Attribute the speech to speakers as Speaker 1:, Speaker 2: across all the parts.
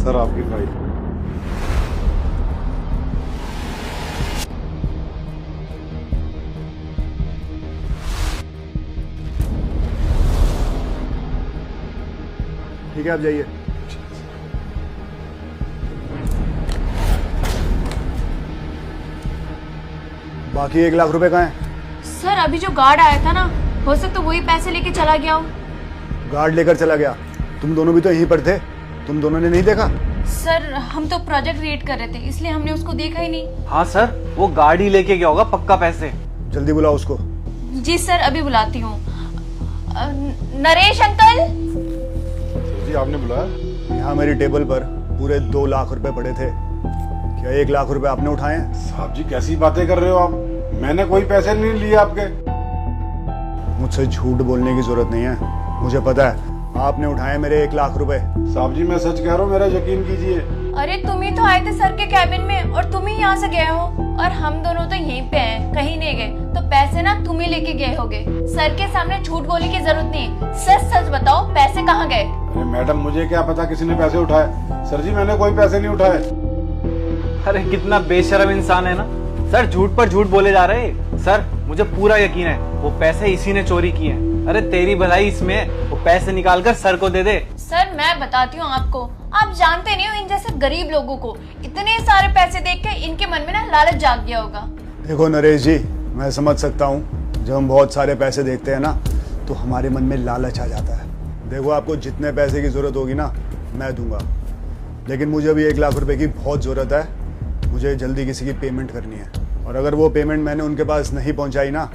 Speaker 1: Sir आपकी file.
Speaker 2: ठीक है, आप जाइए। बाकी 1 लाख रुपए कहाँ हैं?
Speaker 3: सर अभी जो गार्ड आया था ना, हो सकता वही पैसे लेके चला गया हो।
Speaker 2: गार्ड लेकर चला गया? तुम दोनों भी तो यहीं पर थे, तुम दोनों ने नहीं देखा?
Speaker 3: सर हम तो प्रोजेक्ट रीड कर रहे थे, इसलिए हमने उसको देखा ही नहीं।
Speaker 4: हाँ सर, वो गाड़ी लेके गया होगा पक्का पैसे।
Speaker 2: जल्दी बुलाओ उसको।
Speaker 3: जी सर, अभी बुलाती हूँ। नरेश अंकल।
Speaker 1: सर जी आपने बुलाया?
Speaker 2: यहाँ मेरी टेबल पर पूरे 2 लाख रुपए पड़े थे। क्या 1 लाख रुपए आपने उठाए हैं?
Speaker 1: साहब जी कैसी बातें कर रहे हो आप? मैंने कोई पैसे नहीं लिए आपके।
Speaker 2: मुझसे झूठ बोलने की जरूरत नहीं है, मुझे पता है आपने उठाए मेरे 1 लाख रुपए।
Speaker 1: साहब जी मैं सच कह रहा हूँ, मेरा यकीन कीजिए।
Speaker 3: अरे तुम ही तो आए थे सर के कैबिन में और तुम ही यहाँ से गए हो, और हम दोनों तो यहीं पे हैं, कहीं नहीं गए। तो पैसे ना तुम ही लेके गए होगे। सर के सामने झूठ बोलने की जरूरत नहीं, सच सच बताओ पैसे कहाँ गए?
Speaker 1: अरे मैडम मुझे क्या पता किसी ने पैसे उठाए। सर जी मैंने कोई पैसे नहीं उठाए।
Speaker 4: अरे कितना बेशर्म इंसान है ना सर, झूठ पर झूठ बोले जा रहे हैं। सर मुझे पूरा यकीन है वो पैसे इसी ने चोरी किए हैं। अरे तेरी भलाई इसमें है, वो पैसे निकाल कर सर को दे दे।
Speaker 3: सर मैं बताती हूँ आपको, आप जानते नहीं हो इन जैसे गरीब लोगों को, इतने सारे पैसे देख के इनके मन में ना लालच जाग गया होगा।
Speaker 2: देखो नरेश जी, मैं समझ सकता हूँ जब हम बहुत सारे पैसे देखते हैं ना तो हमारे मन में लालच आ जाता है। देखो आपको जितने पैसे की जरूरत होगी ना मैं दूंगा, लेकिन मुझे अभी 1 लाख रुपए की बहुत जरूरत है। मुझे जल्दी किसी की पेमेंट करनी है, और अगर वो पेमेंट मैंने उनके पास नहीं पहुंचाई ना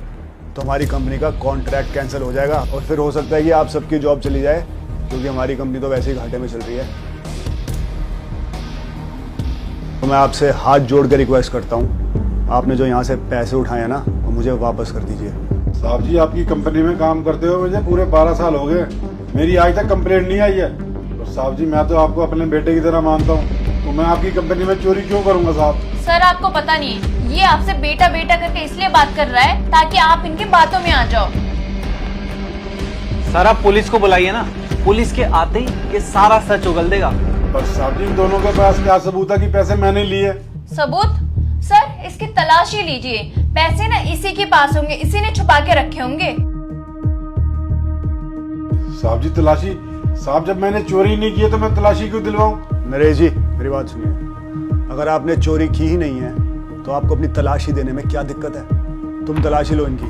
Speaker 2: तो हमारी कंपनी का कॉन्ट्रैक्ट कैंसिल हो जाएगा, और फिर हो सकता है कि आप सबकी जॉब चली जाए, क्योंकि हमारी कंपनी तो वैसे ही घाटे में चल रही है। तो मैं आपसे हाथ जोड़ कर रिक्वेस्ट करता हूँ, आपने जो यहाँ से पैसे उठाए हैं ना वो मुझे वापस कर दीजिए।
Speaker 1: साहब जी आपकी कंपनी में काम करते हुए मुझे पूरे 12 साल हो गए, मेरी आज तक कंप्लेंट नहीं आई है। और साहब जी मैं तो आपको अपने बेटे की तरह मानता हूँ, तो मैं आपकी कंपनी में चोरी क्यों करूँगा साहब?
Speaker 3: सर आपको पता नहीं है, ये आपसे बेटा बेटा करके इसलिए बात कर रहा है ताकि आप इनकी बातों में आ जाओ।
Speaker 4: सर आप पुलिस को बुलाइए ना, पुलिस के आते ही ये सारा सच उगल देगा।
Speaker 1: पर साहब जी इन दोनों के पास क्या सबूत है कि पैसे मैंने लिए?
Speaker 3: सबूत? सर इसकी तलाशी लीजिए, पैसे ना इसी के पास होंगे, इसी ने छुपा के रखे होंगे।
Speaker 1: साहब जी तलाशी? साहब जब मैंने चोरी नहीं की है तो मैं तलाशी क्यों दिलवाऊं?
Speaker 2: नरेश जी मेरी बात सुनिए, अगर आपने चोरी की ही नहीं है तो आपको अपनी तलाशी देने में क्या दिक्कत है? तुम तलाशी लो इनकी।